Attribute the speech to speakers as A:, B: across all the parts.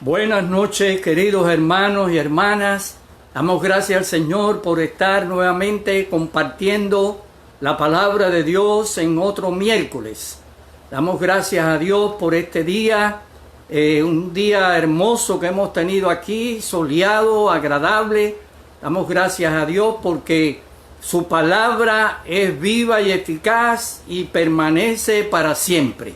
A: Buenas noches, queridos hermanos y hermanas. Damos gracias al Señor por estar nuevamente compartiendo la palabra de Dios en otro miércoles. Damos gracias a Dios por este día, un día hermoso que hemos tenido aquí, soleado, agradable. Damos gracias a Dios porque su palabra es viva y eficaz y permanece para siempre.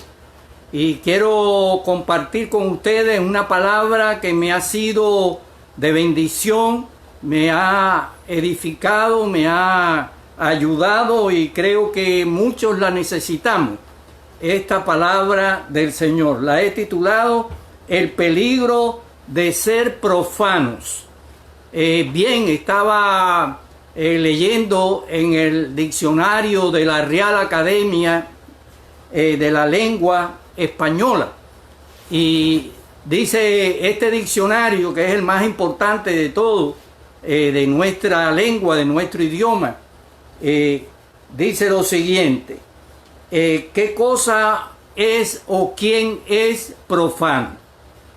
A: Y quiero compartir con ustedes una palabra que me ha sido de bendición, me ha edificado, me ha ayudado y creo que muchos la necesitamos. Esta palabra del Señor la he titulado El peligro de ser profanos. Estaba leyendo en el diccionario de la Real Academia de la Lengua Española, y dice este diccionario, que es el más importante de todo, de nuestra lengua, de nuestro idioma, dice lo siguiente: ¿qué cosa es o quién es profano?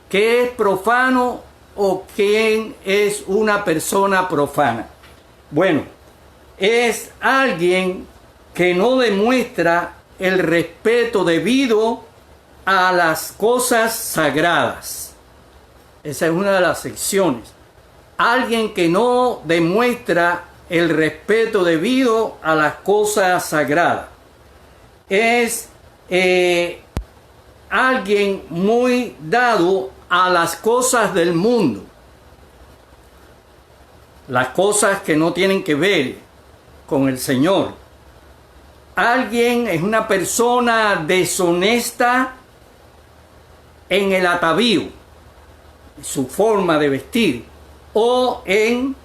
A: ¿Qué es profano o quién es una persona profana? Bueno, es alguien que no demuestra el respeto debido a las cosas sagradas. Esa es una de las secciones. Alguien que no demuestra el respeto debido a las cosas sagradas. Es alguien muy dado a las cosas del mundo. Las cosas que no tienen que ver con el Señor. Alguien es una persona deshonesta en el atavío, su forma de vestir, o en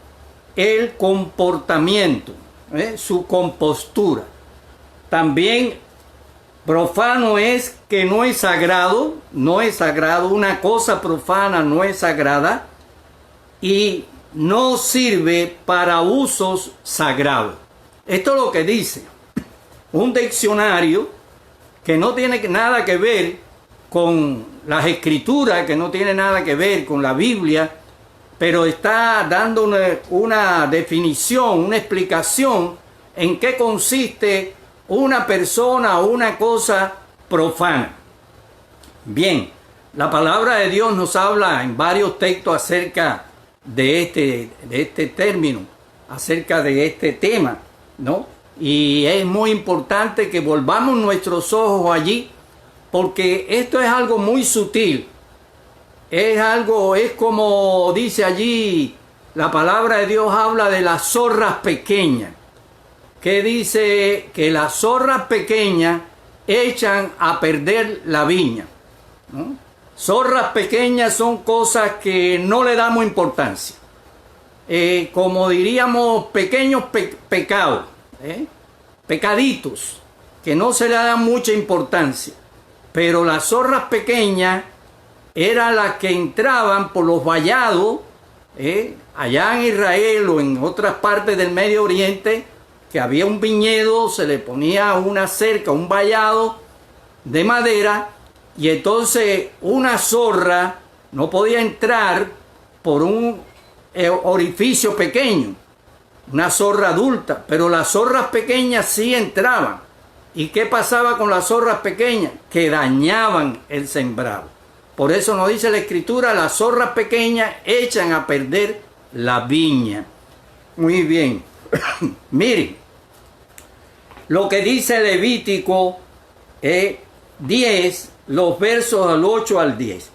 A: el comportamiento, su compostura. También profano es que no es sagrado, una cosa profana no es sagrada y no sirve para usos sagrados. Esto es lo que dice un diccionario que no tiene nada que ver con las escrituras, que no tiene nada que ver con la Biblia, pero está dando una definición, una explicación en qué consiste una persona o una cosa profana. Bien, la palabra de Dios nos habla en varios textos acerca de este término, acerca de este tema, ¿no? Y es muy importante que volvamos nuestros ojos allí, porque esto es algo muy sutil. Es como dice allí, la palabra de Dios habla de las zorras pequeñas, que dice que las zorras pequeñas echan a perder la viña, ¿no? Zorras pequeñas son cosas que no le damos importancia. Como diríamos, pequeños pecados, pecaditos, que no se le dan mucha importancia. Pero las zorras pequeñas eran las que entraban por los vallados, allá en Israel o en otras partes del Medio Oriente, que había un viñedo, se le ponía una cerca, un vallado de madera, y entonces una zorra no podía entrar por un orificio pequeño, una zorra adulta, pero las zorras pequeñas sí entraban. ¿Y qué pasaba con las zorras pequeñas? Que dañaban el sembrado. Por eso nos dice la Escritura, las zorras pequeñas echan a perder la viña. Muy bien. Miren, lo que dice Levítico 10, los versos al 8 al 10.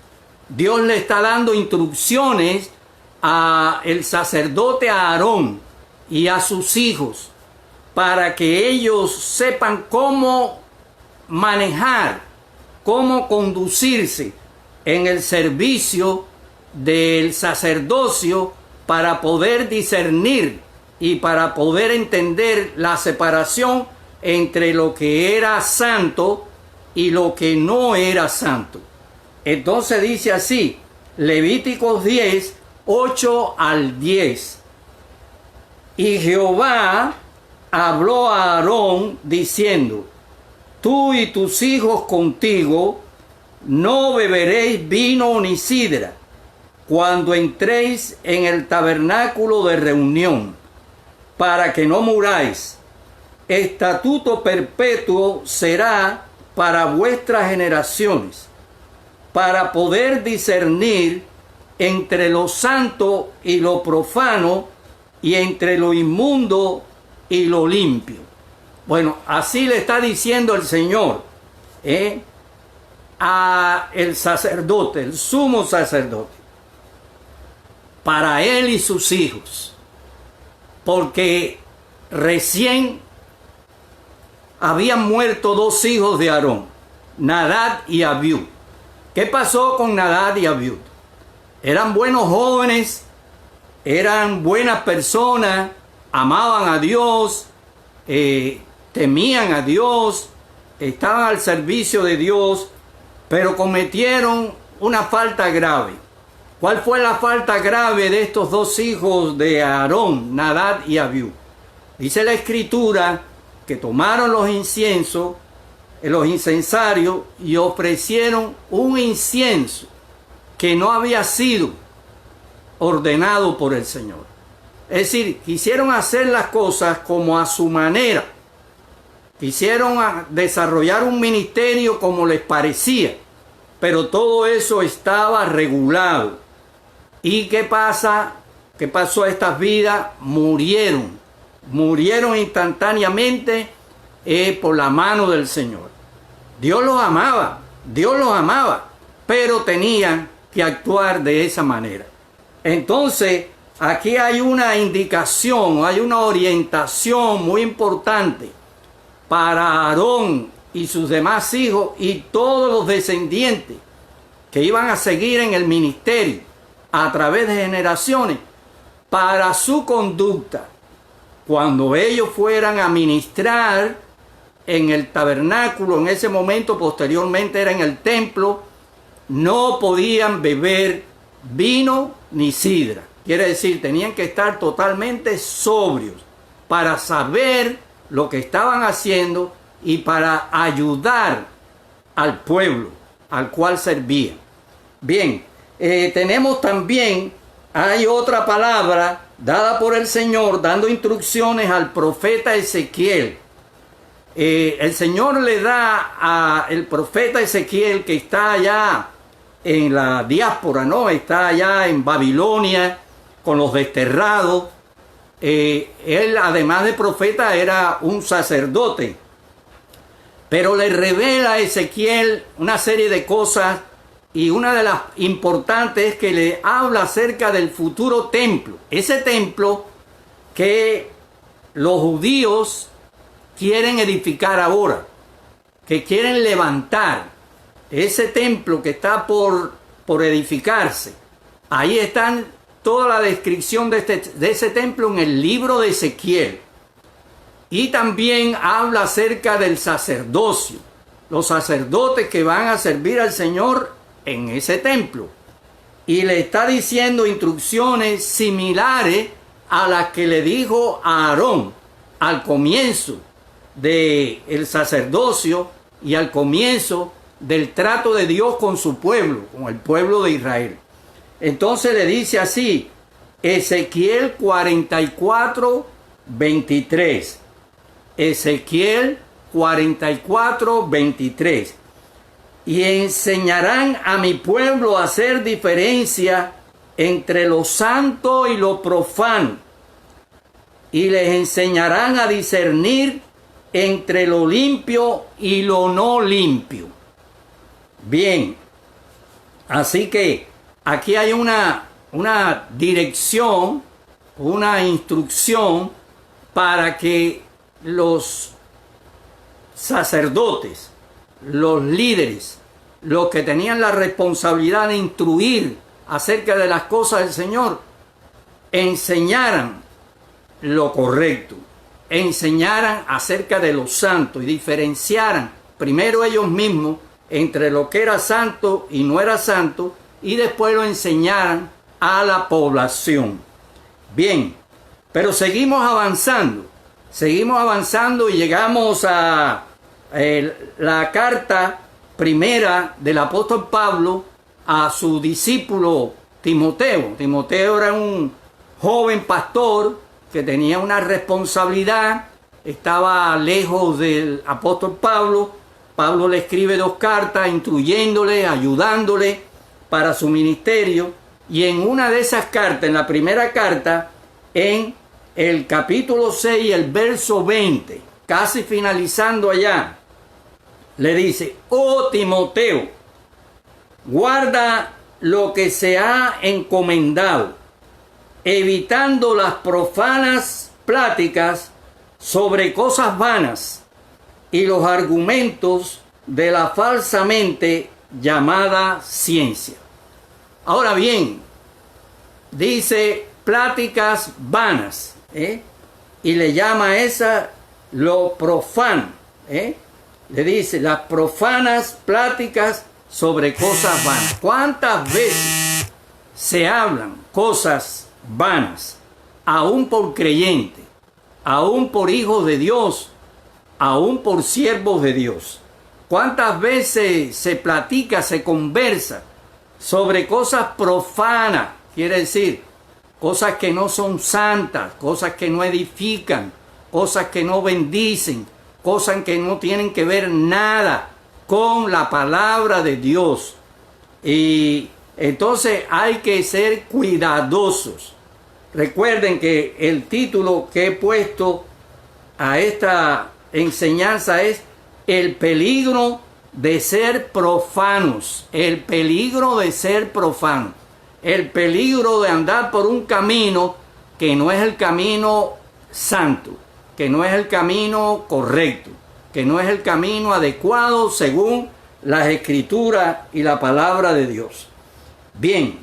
A: Dios le está dando instrucciones al sacerdote Aarón y a sus hijos, para que ellos sepan cómo manejar, cómo conducirse en el servicio del sacerdocio, para poder discernir y para poder entender la separación entre lo que era santo y lo que no era santo. Entonces dice así, Levíticos 10, 8 al 10. Y Jehová habló a Aarón diciendo: tú y tus hijos contigo no beberéis vino ni sidra, cuando entréis en el tabernáculo de reunión, para que no muráis. Estatuto perpetuo será para vuestras generaciones, para poder discernir entre lo santo y lo profano, y entre lo inmundo y lo limpio. Bueno, así le está diciendo el Señor a el sacerdote, el sumo sacerdote, para él y sus hijos, porque recién habían muerto dos hijos de Aarón, Nadab y Abiú. ¿Qué pasó con Nadab y Abiú? Eran buenos jóvenes, eran buenas personas, amaban a Dios, temían a Dios, estaban al servicio de Dios, pero cometieron una falta grave. ¿Cuál fue la falta grave de estos dos hijos de Aarón, Nadab y Abiú? Dice la Escritura que tomaron los inciensos, los incensarios, y ofrecieron un incienso que no había sido ordenado por el Señor. Es decir, quisieron hacer las cosas como a su manera. Quisieron desarrollar un ministerio como les parecía, pero todo eso estaba regulado. ¿Y qué pasa? ¿Qué pasó a estas vidas? Murieron instantáneamente por la mano del Señor. Dios los amaba, pero tenían que actuar de esa manera. Entonces, aquí hay una indicación, hay una orientación muy importante para Aarón y sus demás hijos y todos los descendientes que iban a seguir en el ministerio a través de generaciones, para su conducta cuando ellos fueran a ministrar en el tabernáculo. En ese momento, posteriormente era en el templo, no podían beber vino ni sidra. Quiere decir, tenían que estar totalmente sobrios para saber lo que estaban haciendo y para ayudar al pueblo al cual servían. Bien, tenemos también, hay otra palabra dada por el Señor, dando instrucciones al profeta Ezequiel. El Señor le da al profeta Ezequiel, que está allá en la diáspora, ¿no? Está allá en Babilonia con los desterrados. Él, además de profeta, era un sacerdote, pero le revela a Ezequiel una serie de cosas, y una de las importantes es que le habla acerca del futuro templo. Ese templo que los judíos quieren edificar ahora, que quieren levantar. Ese templo que está por edificarse. Ahí están toda la descripción de ese templo en el libro de Ezequiel. Y también habla acerca del sacerdocio, los sacerdotes que van a servir al Señor en ese templo. Y le está diciendo instrucciones similares a las que le dijo a Aarón al comienzo del sacerdocio y al comienzo del trato de Dios con su pueblo, con el pueblo de Israel. Entonces le dice así, Ezequiel 44, 23. Ezequiel 44, 23. Y enseñarán a mi pueblo a hacer diferencia entre lo santo y lo profano, y les enseñarán a discernir entre lo limpio y lo no limpio. Bien, así que aquí hay una dirección, una instrucción para que los sacerdotes, los líderes, los que tenían la responsabilidad de instruir acerca de las cosas del Señor, enseñaran lo correcto, enseñaran acerca de lo santo y diferenciaran primero ellos mismos entre lo que era santo y no era santo, y después lo enseñaran a la población. Bien, pero seguimos avanzando y llegamos a la carta primera del apóstol Pablo a su discípulo Timoteo. Timoteo era un joven pastor que tenía una responsabilidad, estaba lejos del apóstol Pablo. Pablo le escribe 2 cartas instruyéndole, ayudándole para su ministerio. Y en una de esas cartas, en la primera carta, en el capítulo 6, el verso 20, casi finalizando allá, le dice: oh Timoteo, guarda lo que se ha encomendado, evitando las profanas pláticas sobre cosas vanas y los argumentos de la falsamente llamada ciencia. Ahora bien, dice pláticas vanas, y le llama a esa lo profano, le dice las profanas pláticas sobre cosas vanas. ¿Cuántas veces se hablan cosas vanas, aún por creyentes, aún por hijos de Dios, aún por siervos de Dios? ¿Cuántas veces se platica, se conversa sobre cosas profanas? Quiere decir, cosas que no son santas, cosas que no edifican, cosas que no bendicen, cosas que no tienen que ver nada con la palabra de Dios. Y entonces hay que ser cuidadosos. Recuerden que el título que he puesto a esta enseñanza es el peligro de ser profanos. El peligro de ser profanos. El peligro de andar por un camino que no es el camino santo, que no es el camino correcto, que no es el camino adecuado según las Escrituras y la palabra de Dios. Bien,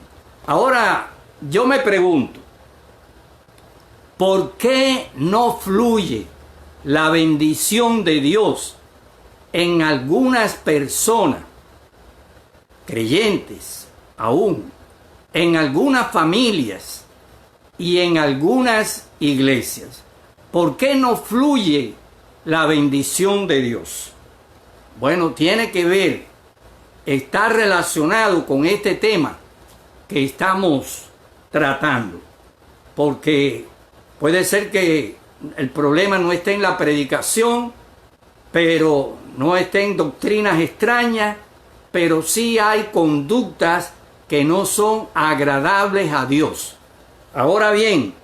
A: ahora yo me pregunto, ¿por qué no fluye la bendición de Dios en algunas personas, creyentes aún, en algunas familias y en algunas iglesias? ¿Por qué no fluye la bendición de Dios? Bueno, tiene que ver, está relacionado con este tema que estamos tratando, porque puede ser que el problema no esté en la predicación, pero no esté en doctrinas extrañas, pero sí hay conductas que no son agradables a Dios. Ahora bien,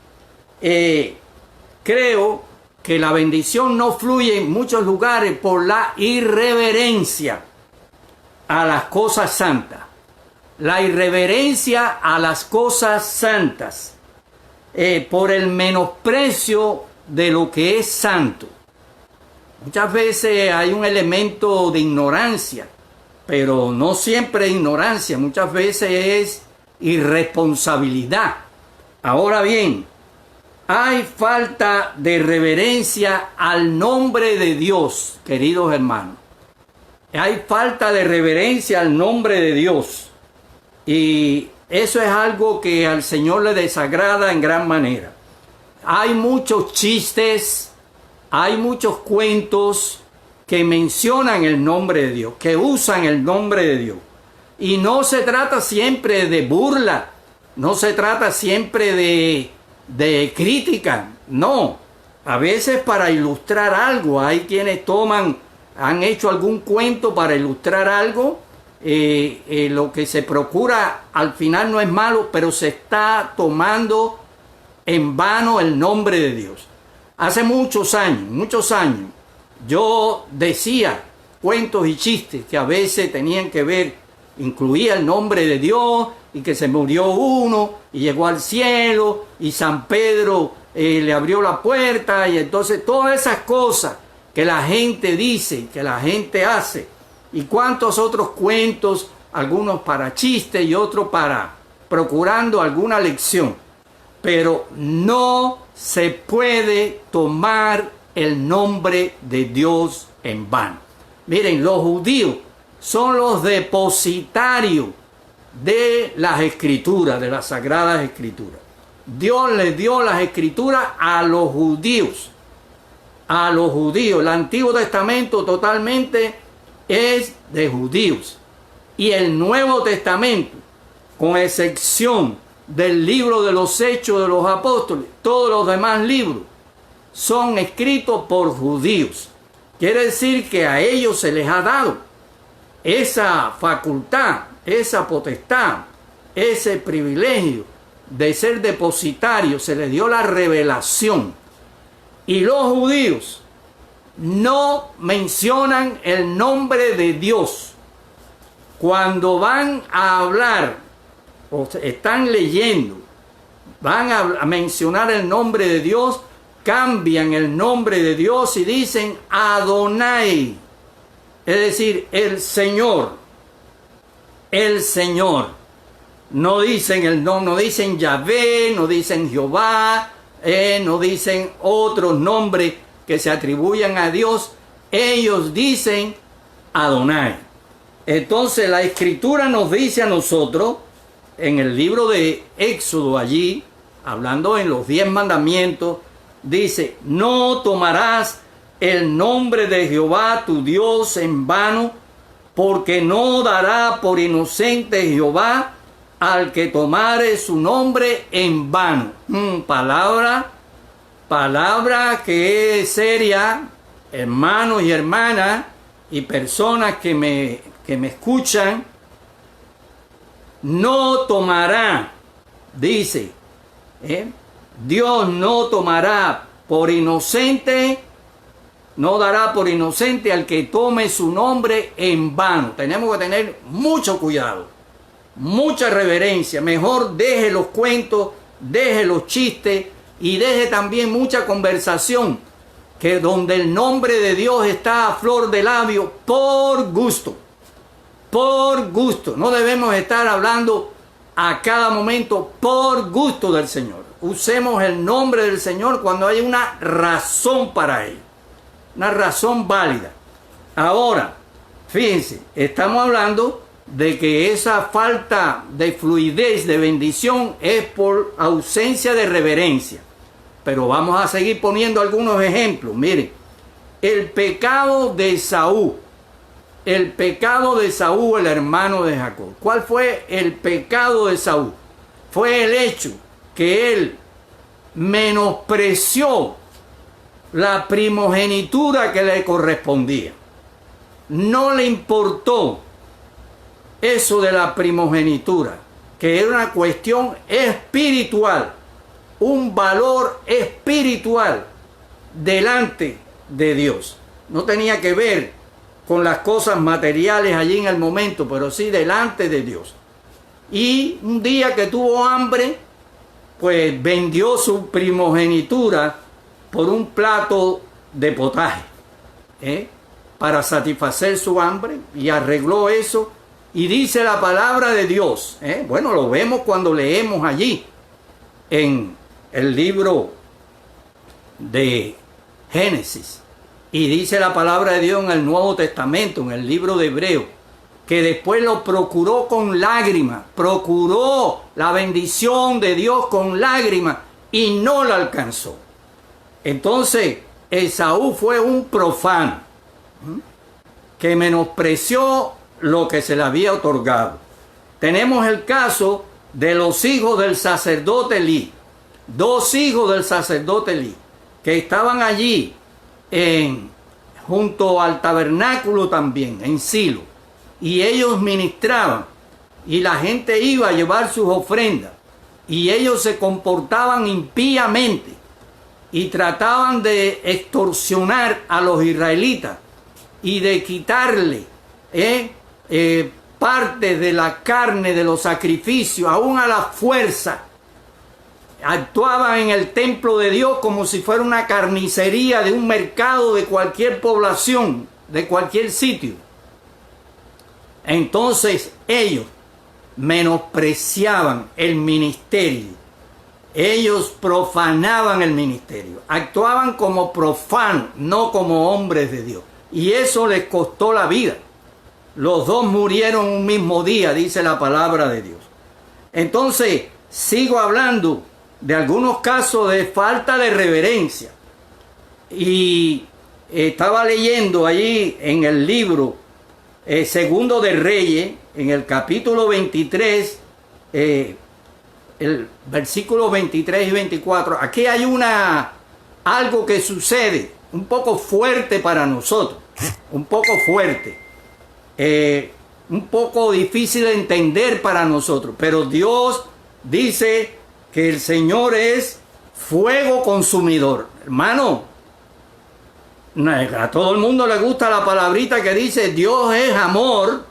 A: creo que la bendición no fluye en muchos lugares por la irreverencia a las cosas santas. La irreverencia a las cosas santas. Por el menosprecio de lo que es santo. Muchas veces hay un elemento de ignorancia, pero no siempre es ignorancia, muchas veces es irresponsabilidad. Ahora bien, hay falta de reverencia al nombre de Dios, queridos hermanos. Hay falta de reverencia al nombre de Dios. Y eso es algo que al Señor le desagrada en gran manera. Hay muchos chistes, hay muchos cuentos que mencionan el nombre de Dios, que usan el nombre de Dios. Y no se trata siempre de burla, no se trata siempre de crítica, no. A veces para ilustrar algo, hay quienes han hecho algún cuento para ilustrar algo. Lo que se procura al final no es malo, pero se está tomando en vano el nombre de Dios. Hace muchos años, yo decía cuentos y chistes que a veces tenían que ver, incluía el nombre de Dios, y que se murió uno y llegó al cielo y San Pedro le abrió la puerta, y entonces todas esas cosas que la gente dice, que la gente hace, y cuántos otros cuentos, algunos para chiste y otros para procurando alguna lección. Pero no se puede tomar el nombre de Dios en vano. Miren, los judíos son los depositarios de las Escrituras, de las Sagradas Escrituras. Dios les dio las Escrituras a los judíos. A los judíos. El Antiguo Testamento totalmente es de judíos. Y el Nuevo Testamento con excepción del libro de los Hechos de los Apóstoles, todos los demás libros son escritos por judíos. Quiere decir que a ellos se les ha dado esa facultad, esa potestad, ese privilegio de ser depositarios, se les dio la revelación. Y los judíos no mencionan el nombre de Dios. Cuando van a hablar o están leyendo, van a mencionar el nombre de Dios, cambian el nombre de Dios y dicen Adonai, es decir, el Señor. El Señor. No dicen el nombre, no dicen Yahvé, no dicen Jehová, no dicen otros nombres que se atribuyan a Dios. Ellos dicen Adonai. Entonces la Escritura nos dice a nosotros, en el libro de Éxodo allí, hablando en los 10 mandamientos, dice, no tomarás el nombre de Jehová tu Dios en vano, porque no dará por inocente Jehová al que tomare su nombre en vano. Palabra que es seria, hermanos y hermanas, y personas que me escuchan. No tomará, dice, Dios no tomará por inocente, no dará por inocente al que tome su nombre en vano. Tenemos que tener mucho cuidado, mucha reverencia. Mejor deje los cuentos, deje los chistes y deje también mucha conversación, que donde el nombre de Dios está a flor de labio, por gusto. Por gusto. No debemos estar hablando a cada momento por gusto del Señor. Usemos el nombre del Señor cuando hay una razón para ello. Una razón válida. Ahora, fíjense, estamos hablando de que esa falta de fluidez, de bendición, es por ausencia de reverencia. Pero vamos a seguir poniendo algunos ejemplos. Miren, el pecado de Esaú. El pecado de Esaú, el hermano de Jacob. ¿Cuál fue el pecado de Esaú? Fue el hecho que él menospreció la primogenitura que le correspondía. No le importó eso de la primogenitura, que era una cuestión espiritual, un valor espiritual delante de Dios. No tenía que ver con las cosas materiales allí en el momento, pero sí delante de Dios. Y un día que tuvo hambre, pues vendió su primogenitura por un plato de potaje, para satisfacer su hambre, y arregló eso. Y dice la palabra de Dios, bueno, lo vemos cuando leemos allí en el libro de Génesis. Y dice la palabra de Dios en el Nuevo Testamento, en el libro de Hebreo, que después lo procuró con lágrimas, procuró la bendición de Dios con lágrimas y no la alcanzó. Entonces, Esaú fue un profano que menospreció lo que se le había otorgado. Tenemos el caso de los hijos del sacerdote Elí, 2 hijos del sacerdote Elí, que estaban allí junto al tabernáculo también, en Silo, y ellos ministraban, y la gente iba a llevar sus ofrendas, y ellos se comportaban impíamente, y trataban de extorsionar a los israelitas, y de quitarle parte de la carne de los sacrificios, aún a la fuerza. Actuaban en el templo de Dios como si fuera una carnicería de un mercado de cualquier población, de cualquier sitio. Entonces ellos menospreciaban el ministerio. Ellos profanaban el ministerio. Actuaban como profanos, no como hombres de Dios. Y eso les costó la vida. Los 2 murieron un mismo día, dice la palabra de Dios. Entonces, sigo hablando de algunos casos de falta de reverencia. Y estaba leyendo allí en el libro Segundo de Reyes, en el capítulo 23, el versículo 23 y 24. Aquí hay algo que sucede un poco fuerte para nosotros, un poco fuerte, un poco difícil de entender para nosotros, pero Dios dice que el Señor es fuego consumidor. Hermano, a todo el mundo le gusta la palabrita que dice Dios es amor,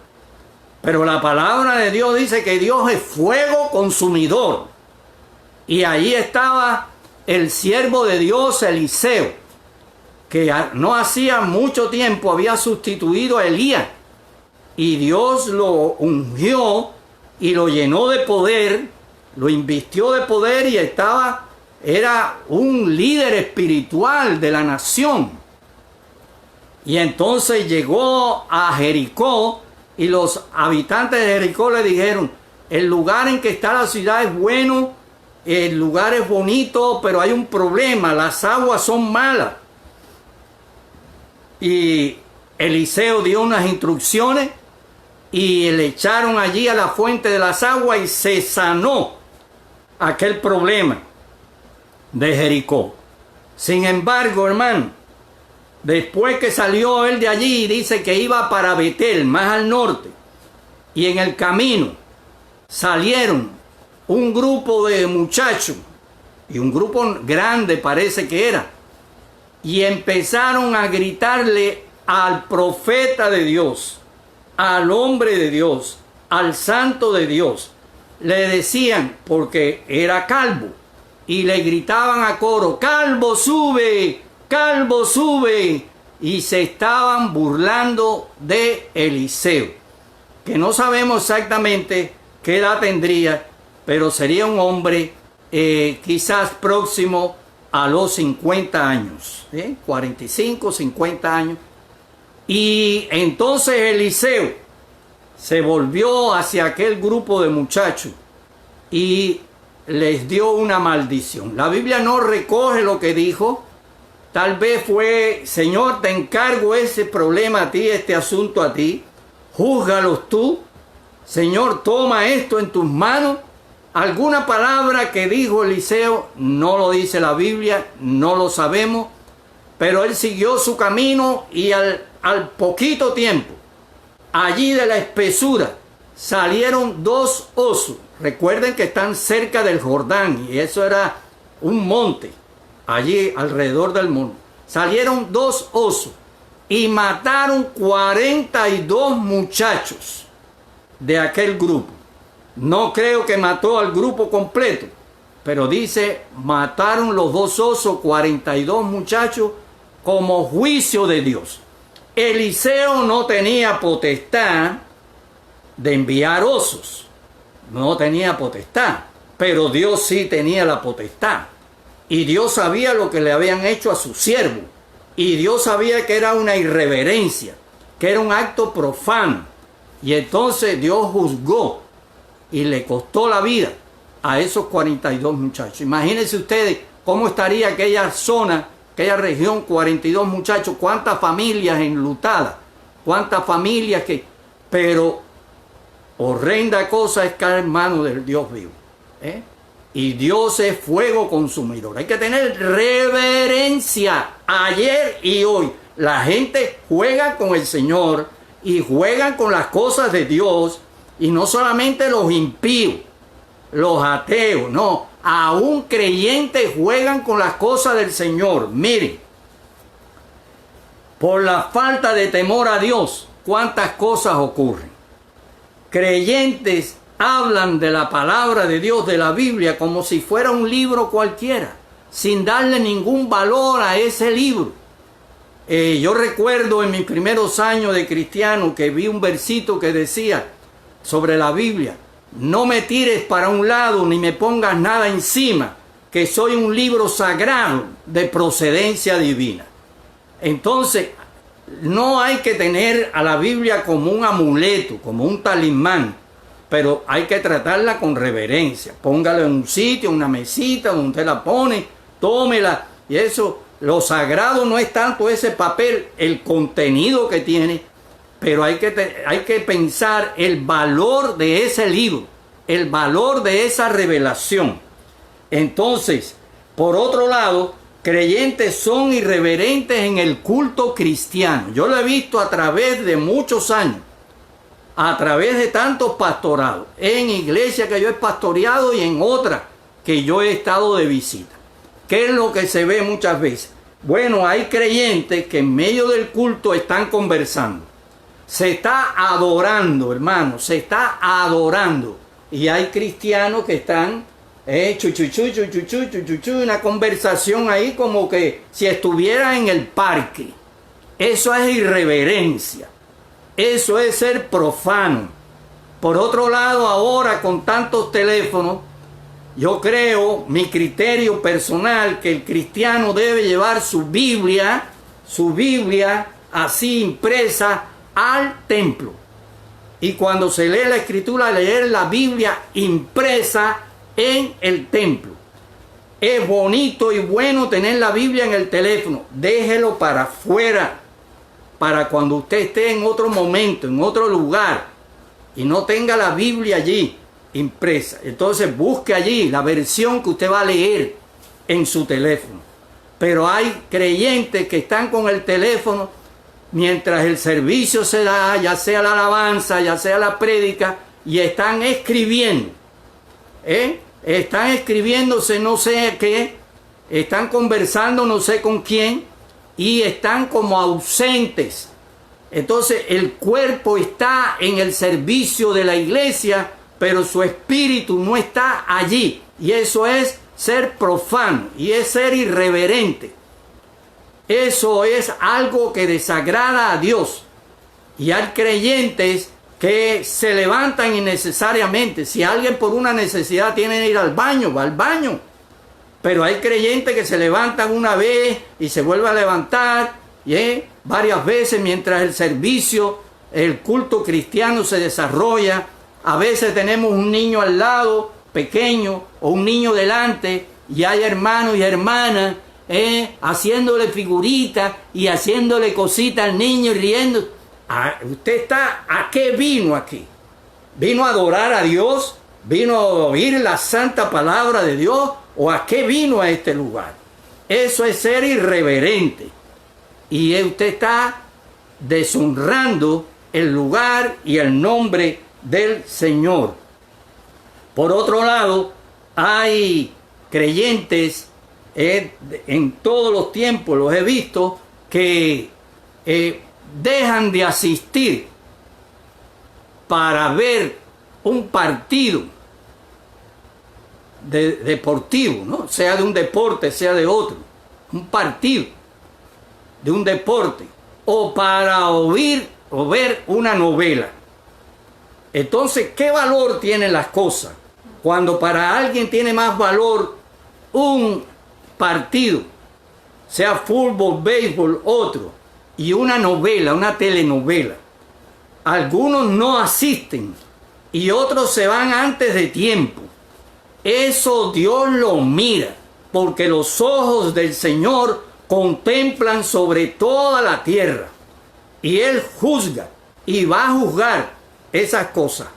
A: pero la palabra de Dios dice que Dios es fuego consumidor. Y ahí estaba el siervo de Dios, Eliseo, que no hacía mucho tiempo había sustituido a Elías. Y Dios lo ungió y lo llenó de poder, lo invistió de poder y era un líder espiritual de la nación. Y entonces llegó a Jericó y los habitantes de Jericó le dijeron, el lugar en que está la ciudad es bueno, el lugar es bonito, pero hay un problema, las aguas son malas. Y Eliseo dio unas instrucciones y le echaron allí a la fuente de las aguas y se sanó aquel problema de Jericó. Sin embargo, hermano, después que salió él de allí, dice que iba para Betel, más al norte, y en el camino salieron un grupo de muchachos, y un grupo grande parece que era, y empezaron a gritarle al profeta de Dios, al hombre de Dios, al santo de Dios. Le decían, porque era calvo, y le gritaban a coro, calvo sube, calvo sube, y se estaban burlando de Eliseo, que no sabemos exactamente qué edad tendría, pero sería un hombre quizás próximo a los 50 años, 45, 50 años. Y entonces Eliseo se volvió hacia aquel grupo de muchachos y les dio una maldición. La Biblia no recoge lo que dijo. Tal vez fue, Señor, te encargo ese problema a ti, este asunto a ti. Júzgalos tú. Señor, toma esto en tus manos. Alguna palabra que dijo Eliseo, no lo dice la Biblia, no lo sabemos. Pero él siguió su camino y al poquito tiempo, allí de la espesura, salieron dos osos. Recuerden que están cerca del Jordán y eso era un monte, allí alrededor del monte. Salieron dos osos y mataron 42 muchachos de aquel grupo. No creo que mató al grupo completo, pero dice, mataron los dos osos, 42 muchachos, como juicio de Dios. Eliseo no tenía potestad de enviar osos, no tenía potestad, pero Dios sí tenía la potestad. Y Dios sabía lo que le habían hecho a su siervo. Y Dios sabía que era una irreverencia, que era un acto profano. Y entonces Dios juzgó y le costó la vida a esos 42 muchachos. Imagínense ustedes cómo estaría aquella zona, aquella región, 42 muchachos, cuántas familias enlutadas, cuántas familias que... Pero horrenda cosa es caer en manos del Dios vivo. Y Dios es fuego consumidor. Hay que tener reverencia ayer y hoy. La gente juega con el Señor y juegan con las cosas de Dios. Y no solamente los impíos, los ateos, no. Aún creyentes juegan con las cosas del Señor. Miren, por la falta de temor a Dios, cuántas cosas ocurren. Creyentes hablan de la palabra de Dios, de la Biblia, como si fuera un libro cualquiera, sin darle ningún valor a ese libro. Yo recuerdo en mis primeros años de cristiano que vi un versito que decía sobre la Biblia, no me tires para un lado ni me pongas nada encima, que soy un libro sagrado de procedencia divina. Entonces, no hay que tener a la Biblia como un amuleto, como un talismán, pero hay que tratarla con reverencia. Póngala en un sitio, una mesita donde usted la pone, tómela. Y eso, lo sagrado no es tanto ese papel, el contenido que tiene, pero hay que pensar el valor de ese libro, el valor de esa revelación. Entonces, por otro lado, creyentes son irreverentes en el culto cristiano. Yo lo he visto a través de muchos años, a través de tantos pastorados, en iglesias que yo he pastoreado y en otras que yo he estado de visita. ¿Qué es lo que se ve muchas veces? Bueno, hay creyentes que en medio del culto están conversando. Se está adorando, hermano, se está adorando. Y hay cristianos que están una conversación ahí como que si estuviera en el parque. Eso es irreverencia. Eso es ser profano. Por otro lado, ahora con tantos teléfonos, yo creo, mi criterio personal, que el cristiano debe llevar su Biblia así impresa al templo. Y cuando se lee la escritura, leer la Biblia impresa en el templo. Es bonito y bueno tener la Biblia en el teléfono. Déjelo para afuera, para cuando usted esté en otro momento, en otro lugar, y no tenga la Biblia allí impresa. Entonces busque allí la versión que usted va a leer en su teléfono. Pero hay creyentes que están con el teléfono mientras el servicio se da, ya sea la alabanza, ya sea la prédica, y están escribiendo. Están escribiéndose no sé qué, están conversando no sé con quién, y están como ausentes. Entonces el cuerpo está en el servicio de la iglesia, pero su espíritu no está allí. Y eso es ser profano y es ser irreverente. Eso es algo que desagrada a Dios. Y hay creyentes que se levantan innecesariamente. Si alguien por una necesidad tiene que ir al baño, va al baño. Pero hay creyentes que se levantan una vez y se vuelven a levantar varias veces mientras el servicio, el culto cristiano se desarrolla. A veces tenemos un niño al lado, pequeño, o un niño delante, y hay hermanos y hermanas haciéndole figuritas y haciéndole cositas al niño y riendo. ¿Usted está a qué vino aquí? ¿Vino a adorar a Dios? ¿Vino a oír la santa palabra de Dios? ¿O a qué vino a este lugar? Eso es ser irreverente. Y usted está deshonrando el lugar y el nombre del Señor. Por otro lado, hay creyentes en todos los tiempos, los he visto, que dejan de asistir para ver un partido deportivo, ¿no? Sea de un deporte, sea de otro, un partido de un deporte, o para oír o ver una novela. Entonces, ¿qué valor tienen las cosas? Cuando para alguien tiene más valor un partido, sea fútbol, béisbol, otro, y una novela, una telenovela. Algunos no asisten y otros se van antes de tiempo. Eso Dios lo mira, porque los ojos del Señor contemplan sobre toda la tierra, y Él juzga y va a juzgar esas cosas.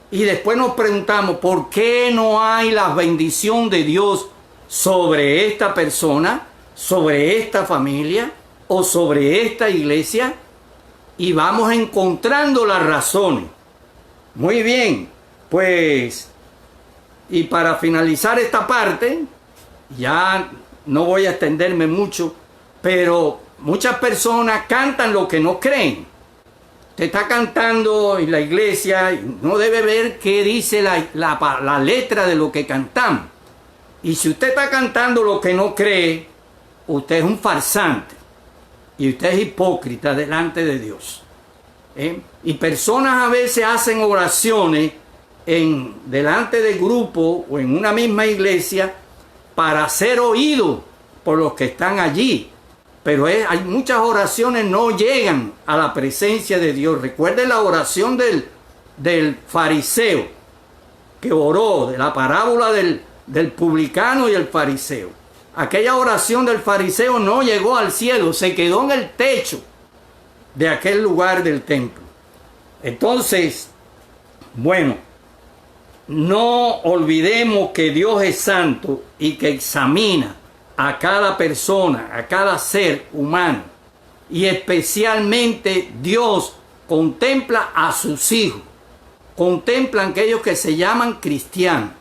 A: Y después nos preguntamos, ¿por qué no hay la bendición de Dios sobre esta persona, sobre esta familia o sobre esta iglesia? Y vamos encontrando las razones. Muy bien, pues, y para finalizar esta parte, ya no voy a extenderme mucho, pero muchas personas cantan lo que no creen. Usted está cantando en la iglesia y no debe ver qué dice la letra de lo que cantamos. Y si usted está cantando lo que no cree, usted es un farsante y usted es hipócrita delante de Dios. Y personas a veces hacen oraciones delante de grupo o en una misma iglesia para ser oídos por los que están allí. Pero hay muchas oraciones no llegan a la presencia de Dios. Recuerden la oración del fariseo que oró, de la parábola del publicano y el fariseo. Aquella oración del fariseo no llegó al cielo, se quedó en el techo de aquel lugar del templo. Entonces, bueno, no olvidemos que Dios es santo y que examina a cada persona, a cada ser humano. Y especialmente Dios contempla a sus hijos, contempla a aquellos que se llaman cristianos,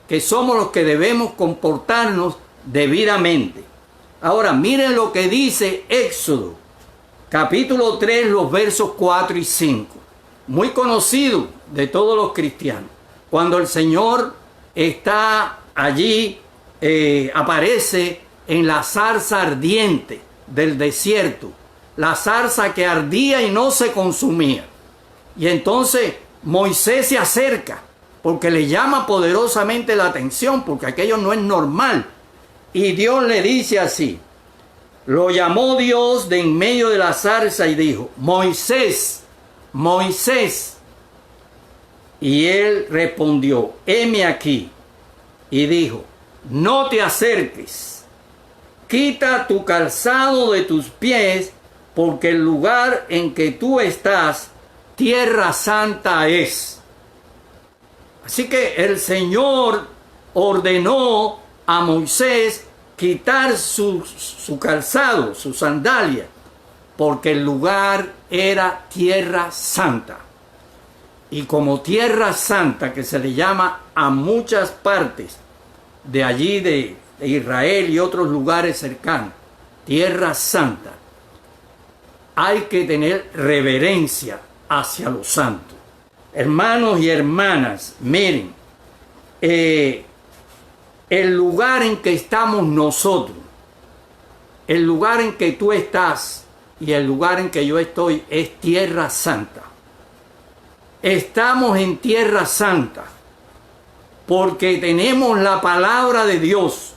A: que somos los que debemos comportarnos debidamente. Ahora miren lo que dice Éxodo, capítulo 3, los versos 4 y 5. Muy conocido de todos los cristianos. Cuando el Señor está allí, aparece en la zarza ardiente del desierto, la zarza que ardía y no se consumía. Y entonces Moisés se acerca porque le llama poderosamente la atención, porque aquello no es normal. Y Dios le dice así, lo llamó Dios de en medio de la zarza y dijo, Moisés, Moisés. Y él respondió, heme aquí. Y dijo, no te acerques, quita tu calzado de tus pies, porque el lugar en que tú estás, tierra santa es. Así que el Señor ordenó a Moisés quitar su calzado, su sandalia, porque el lugar era tierra santa. Y como tierra santa, que se le llama a muchas partes de allí de Israel y otros lugares cercanos, tierra santa, hay que tener reverencia hacia lo santo. Hermanos y hermanas, miren, el lugar en que estamos nosotros, el lugar en que tú estás y el lugar en que yo estoy es tierra santa. Estamos en tierra santa porque tenemos la palabra de Dios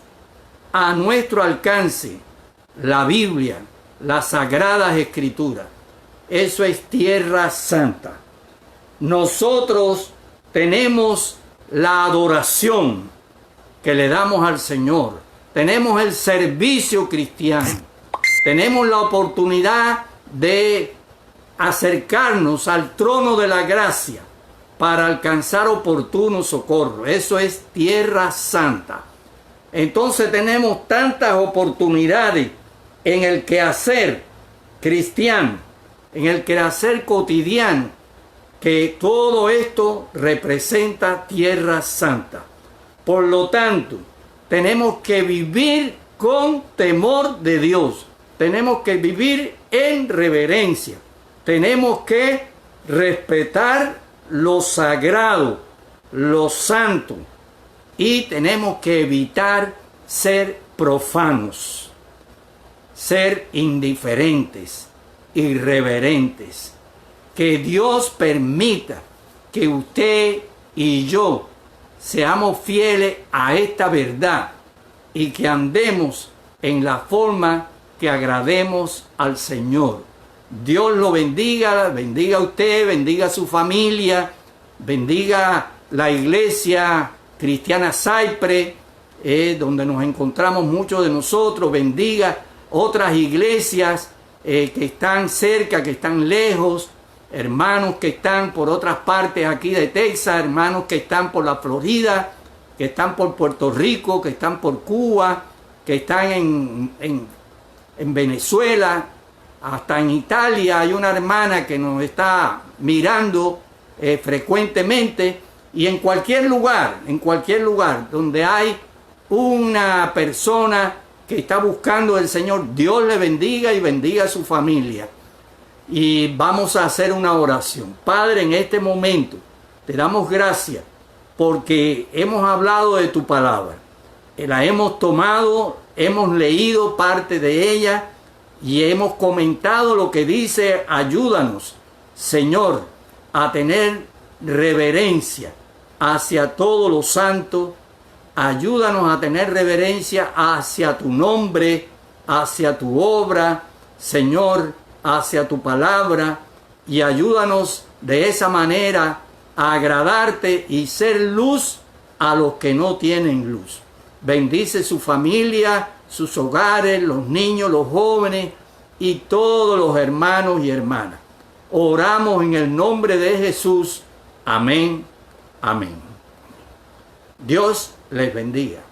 A: a nuestro alcance, la Biblia, las Sagradas Escrituras. Eso es tierra santa. Nosotros tenemos la adoración que le damos al Señor. Tenemos el servicio cristiano. Tenemos la oportunidad de acercarnos al trono de la gracia para alcanzar oportuno socorro. Eso es tierra santa. Entonces tenemos tantas oportunidades en el quehacer cristiano, en el quehacer cotidiano, que todo esto representa tierra santa. Por lo tanto, tenemos que vivir con temor de Dios. Tenemos que vivir en reverencia. Tenemos que respetar lo sagrado, lo santo. Y tenemos que evitar ser profanos, ser indiferentes, irreverentes. Que Dios permita que usted y yo seamos fieles a esta verdad y que andemos en la forma que agrademos al Señor. Dios lo bendiga, bendiga a usted, bendiga a su familia, bendiga la iglesia cristiana Cypress, donde nos encontramos muchos de nosotros, bendiga otras iglesias que están cerca, que están lejos, hermanos que están por otras partes aquí de Texas, hermanos que están por la Florida, que están por Puerto Rico, que están por Cuba, que están en Venezuela, hasta en Italia. Hay una hermana que nos está mirando frecuentemente, y en cualquier lugar donde hay una persona que está buscando al Señor, Dios le bendiga y bendiga a su familia. Y vamos a hacer una oración. Padre, en este momento te damos gracias porque hemos hablado de tu palabra. La hemos tomado, hemos leído parte de ella y hemos comentado lo que dice. Ayúdanos, Señor, a tener reverencia hacia todo lo santo. Ayúdanos a tener reverencia hacia tu nombre, hacia tu obra, Señor, hacia tu palabra, y ayúdanos de esa manera a agradarte y ser luz a los que no tienen luz. Bendice su familia, sus hogares, los niños, los jóvenes y todos los hermanos y hermanas. Oramos en el nombre de Jesús. Amén. Amén. Dios les bendiga.